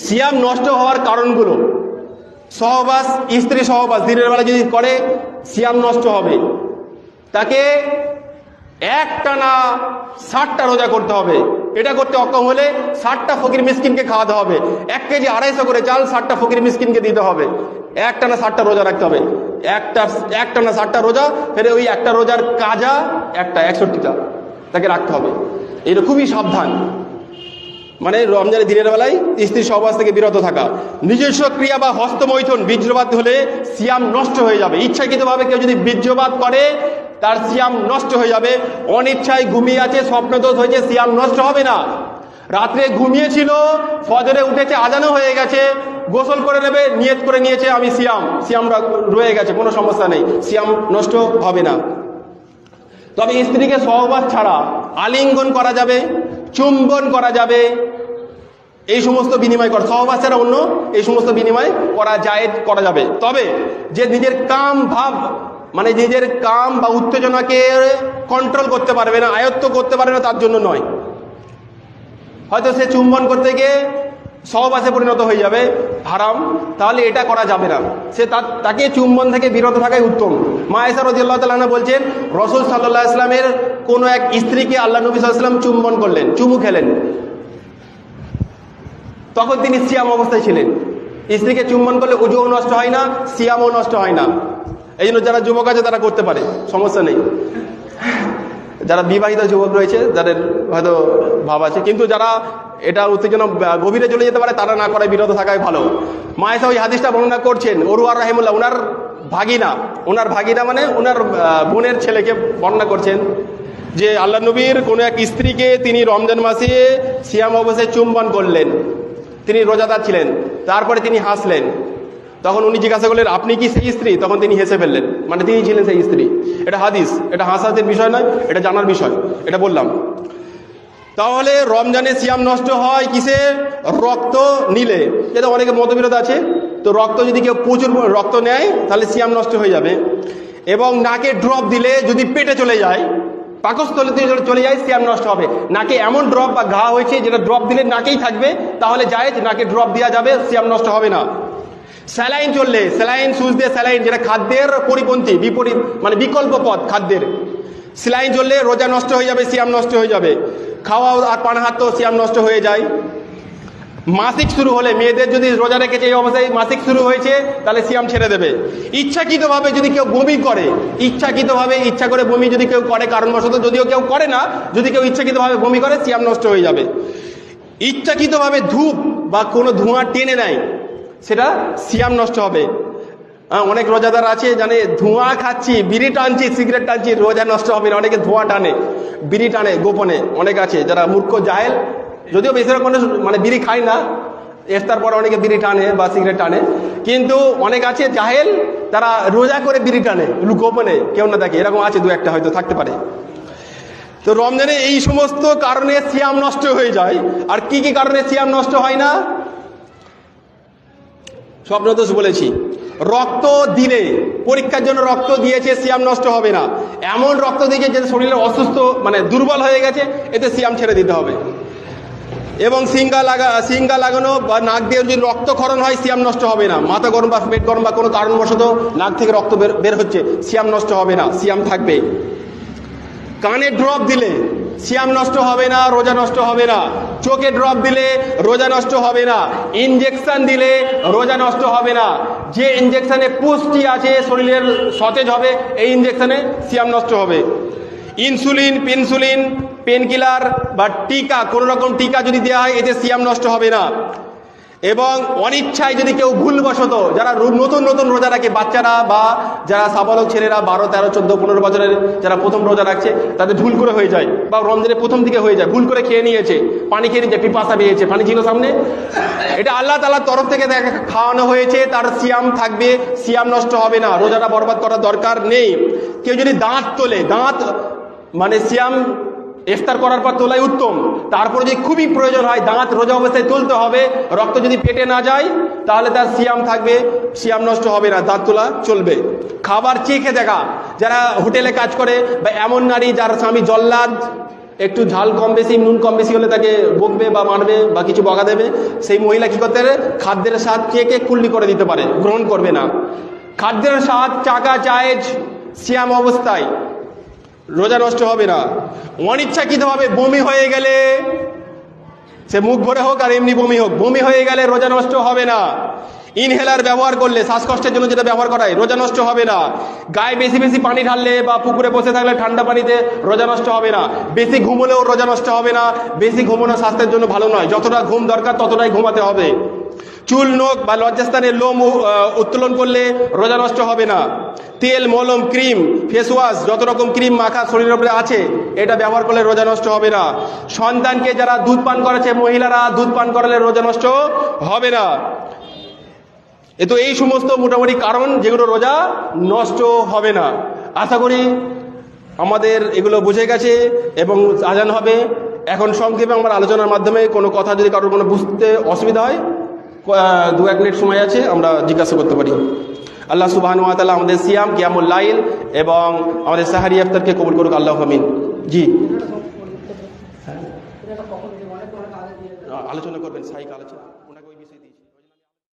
সিয়াম নষ্ট হওয়ার কারণগুলো, সহবাস, স্ত্রী সহবাস দিনের বেলা যদি করে সিয়াম নষ্ট হবে। তাকে একটানা 60টা রোজা করতে হবে। এটা করতে অক্ষম হলে 60টা ফকির মিসকিনকে খাওয়াতে হবে। 1 কেজি 250 করে চাল 60টা ফকির মিসকিনকে দিতে হবে। একটানা 60টা রোজা রাখতে হবে। একটানা 60টা রোজা, ফেরে ওই একটা রোজার কাজা একটা 61টা তাকে রাখতে হবে। এটা খুবই সাবধান। মানে রমজানের দিনের বেলায় স্ত্রী সহবাস থেকে বিরত থাকা। নিজস্ব ক্রিয়া বা হস্তমৈথুন বীর্যপাত হলে সিয়াম নষ্ট হয়ে যাবে। ইচ্ছাকৃতভাবে কেউ যদি বীর্যপাত করে তার সিয়াম নষ্ট হয়ে যাবে। অনিচ্ছায় ঘুমিয়ে আছে, স্বপ্নদোষ হয়েছে, সিয়াম নষ্ট হবে না। রাত্রে ঘুমিয়েছিল, ফজরে উঠেছে, আজানও হয়ে গেছে, গোসল করে নেবে, নিয়ত করে নিয়েছে আমি সিয়াম রয়ে গেছে, কোনো সমস্যা নেই, সিয়াম নষ্ট হবে না। তবে স্ত্রীকে সহবাস ছাড়া আলিঙ্গন করা যাবে, চুম্বন করা যাবে, এই সমস্ত বিনিময় করা, সহবাস ছাড়া অন্য এই সমস্ত বিনিময় করা করা যাবে। তবে যে নিজের কাম ভাব, মানে নিজের কাম বা উত্তেজনাকে কন্ট্রোল করতে পারবে না, আয়ত্ত করতে পারবে না, তার জন্য নয়। হয়তো সে চুম্বন করতে গিয়ে সহবাসে পরিণত হয়ে যাবে, হারাম, তাহলে এটা করা যাবে না। সে তাকে চুম্বন থেকে বিরত থাকাই উত্তম। মা আয়েশা রাদিয়াল্লাহু তাআলা আনহা বলছেন, রাসূল সাল্লাল্লাহু আলাইহি ওয়াসাল্লামের কোন এক স্ত্রীকে আল্লাহ নবী সাল্লাল্লাহু আলাইহি ওয়াসাল্লাম চুম্বন করলেন, চুমু খেলেন, তখন তিনি সিয়াম অবস্থায় ছিলেন। স্ত্রীকে চুম্বন করলে ওযুও নষ্ট হয় না, সিয়ামও নষ্ট হয় না। এই জন্য যারা যুবক আছে তারা করতে পারে, সমস্যা নেই। যারা বিবাহিত যুবক রয়েছে, যাদের হয়তো ভাব আছে, কিন্তু যারা এটা উত্তেজনা গভীরে চলে যেতে পারে তারা না করে বিরত থাকাই ভালো। মা আয়েশা ওই হাদিসটা বর্ণনা করছেন, উরওয়া রাহিমাহুল্লাহ, ওনার ভাগিনা মানে ওনার বোনের ছেলেকে বর্ণনা করছেন যে আল্লাহ নবীর কোন এক স্ত্রীকে তিনি রমজান মাসে সিয়াম অবস্থায় চুম্বন করলেন। তিনি রোজাদার ছিলেন, তারপরে তিনি হাসলেন। তখন উনি জিজ্ঞাসা করলেন, আপনি কি সেই স্ত্রী? তখন তিনি হেসে ফেললেন, মানে তিনি ছিলেন সেই স্ত্রী। এটা হাদিস, এটা হাসাতের বিষয় নয়, এটা জানার বিষয়, এটা বললাম। তাহলে রমজানে সিয়াম নষ্ট হয় কিসে? রক্ত নিলে। যেটা অনেকে মতবিরোধ আছে, তো রক্ত যদি কেউ প্রচুর রক্ত নেয় তাহলে সিয়াম নষ্ট হয়ে যাবে। এবং নাকে ড্রপ দিলে যদি পেটে চলে যায়, পাকস্থলীতে চলে যায়, সিয়াম নষ্ট হবে। নাকে এমন ড্রপ বা ঘা হয়েছে যেটা ড্রপ দিলে নাকেই থাকবে, তাহলে জায়েজ, নাকে ড্রপ দেওয়া যাবে, সিয়াম নষ্ট হবে না। স্যালাইন চললে, স্যালাইন সুচ দিয়ে স্যালাইন, যেটা খাদ্যের পরিপন্থী, বিপরীত, মানে বিকল্প পথ খাদ্যের, স্যালাইন চললে রোজা নষ্ট হয়ে যাবে, সিয়াম নষ্ট হয়ে যাবে। খাওয়া আর পানাহার তো সিয়াম নষ্ট হয়ে যায়। মাসিক শুরু হলে, মেয়েদের যদি রোজা রেখেছে এই অবস্থায় মাসিক শুরু হয়েছে, তাহলে সিয়াম ছেড়ে দেবে। ইচ্ছাকৃতভাবে যদি কেউ বমি করে, ইচ্ছা করে বমি যদি কেউ করে কারণবশত, যদিও কেউ করে না, যদি কেউ ইচ্ছাকৃতভাবে বমি করে, সিয়াম নষ্ট হয়ে যাবে। ইচ্ছাকৃতভাবে ধূপ বা কোনো ধোঁয়া টেনে নেয়, সেটা সিয়াম নষ্ট হবে। অনেক রোজাদার আছে জানে, ধোঁয়া খাচ্ছি, বিড়ি টানছি, সিগারেট টানছি, রোজা নষ্ট হবে না। অনেকে ধোঁয়া টানে, বিড়ি টানে গোপনে, অনেক আছে যারা মূর্খ জাহেল, যদিও বেশিরভাগ মানুষ মানে বিড়ি খায় না, ইফতার পরে অনেকে বিড়ি টানে বা সিগারেট টানে, কিন্তু অনেক আছে জাহেল, তারা রোজা করে বিড়ি টানে গোপনে, কেউ না দেখে, এরকম আছে, দু একটা হয়তো থাকতে পারে। তো রমজানে এই সমস্ত কারণে সিয়াম নষ্ট হয়ে যায়। আর কি কি কারণে সিয়াম নষ্ট হয় না? স্বপ্নদোষ বলেছি। রক্ত দিলে, পরীক্ষার জন্য রক্ত দিয়েছে, সিয়াম নষ্ট হবে না। এমন রক্ত দিয়েছে যে শরীরে অসুস্থ, মানে দুর্বল হয়ে গেছে, এতে সিয়াম ছেড়ে দিতে হবে। এবং সিঙ্গা লাগানো বা নাক দিয়ে যদি রক্তক্ষরণ হয়, সিয়াম নষ্ট হবে না। মাথা গরম বা পেট গরম বা কোনো কারণবশত নাক থেকে রক্ত বের হচ্ছে, সিয়াম নষ্ট হবে না, সিয়াম থাকবে। কানে ড্রপ দিলে সিয়াম নষ্ট হবে না, রোজা নষ্ট হবে না। চোখে ড্রপ দিলে রোজা নষ্ট হবে না। ইনজেকশন দিলে রোজা নষ্ট হবে না। যে ইনজেকশনে পুষ্টি আছে, শরীরের সতেজ হবে, এই ইনজেকশনে সিয়াম নষ্ট হবে। ইনসুলিন, পেনসুলিন, পেনকিলার বা টিকা, কোন রকম টিকা যদি দেওয়া হয়, এতে সিয়াম নষ্ট হবে না। এবং অনিচ্ছায় যদি কেউ ভুলবশত, যারা নতুন রোজা রাখে, বাচ্চারা বা যারা সাবালক ছেলেরা 12, 13, 14, 15 বছরের যারা প্রথম রোজা রাখছে, তাদের ভুল করে হয়ে যায়, বা রমজানের প্রথম দিকে হয়ে যায়, ভুল করে খেয়ে নিয়েছে, পানি খেয়ে নিয়েছে, পিপাসা পেয়েছে, পানি ছিল সামনে, এটা আল্লাহ তাআলার তরফ থেকে খাওয়ানো হয়েছে, তার সিয়াম থাকবে, সিয়াম নষ্ট হবে না, রোজাটা বরবাদ করার দরকার নেই। কেউ যদি দাঁত তোলে, দাঁত মানে সিয়াম ইফতার করার পর তোলাই উত্তম। তারপরে যদি খুবই প্রয়োজন হয়, দাঁত রোজা অবস্থায় তুলতে হবে, রক্ত যদি পেটে না যায়, তাহলে তার সিয়াম থাকবে, সিয়াম নষ্ট হবে না, দাঁত তোলা চলবে। খাবার চেখে দেখা, যারা হোটেলে কাজ করে বা এমন নারী যার স্বামী জল্লাদ, একটু ঝাল কম বেশি, নুন কম বেশি হলে তাকে বকবে বা মারবে বা কিছু বকা দেবে, সেই মহিলা কি করতে পারে, খাদ্যের স্বাদ চেকে কুল্লি করে দিতে পারে, গ্রহণ করবে না। খাদ্যের স্বাদ চাকা জায়েজ সিয়াম অবস্থায়, রোজা নষ্ট হবে না। অনিচ্ছাকৃতভাবে বমি হয়ে গেলে, সে মুখ ভরে হোক আর এমনি বমি হোক, বমি হয়ে গেলে রোজা নষ্ট হবে না। ইনহেলার ব্যবহার করলে, শ্বাসকষ্টের জন্য যেটা ব্যবহার করা হয়, রোজা নষ্ট হবে না। গায়ে বেশি বেশি পানি ঢাললে বা পুকুরে বসে থাকলে ঠান্ডা পানিতে, রোজা নষ্ট হবে না। বেশি ঘুমলেও রোজা নষ্ট হবে না। বেশি ঘুমানো স্বাস্থ্যের জন্য ভালো নয়, যতটা ঘুম দরকার ততটাই ঘুমাতে হবে। চুল, নখ বা লজ্জাস্থানের লোম উত্তোলন করলে রোজা নষ্ট হবে না। তেল, মলম, ক্রিম, ফেস ওয়াশ, যত রকম ক্রিম মাখা শরীরের উপরে আছে, এটা ব্যবহার করলে রোজা নষ্ট হবে না। সন্তানকে যারা দুধ পান করেছে, মহিলারা দুধ পান করালে রোজা নষ্ট হবে না। তো এই সমস্ত মোটামুটি কারণ যেগুলো রোজা নষ্ট হবে না। আশা করি আমাদের এগুলো বুঝে গেছে এবং আজান হবে। এখন সংক্ষেপে আমার আলোচনার মাধ্যমে কোনো কথা যদি কারোর কোনো বুঝতে অসুবিধা হয়, 2-1 মিনিট সময় আছে, আমরা জিজ্ঞাসা করতে পারি। আল্লাহ সুবহানাহু ওয়া তাআলা আমাদের সিয়াম, কিয়ামুল লাইল এবং আমাদের সাহারি ইফতারকে কবুল করুক, আল্লাহ আমিন। জি, আলোচনা করবেন, সাহিক আলোচনা, ওনাকে ওই বিষয়ে দিয়েছি।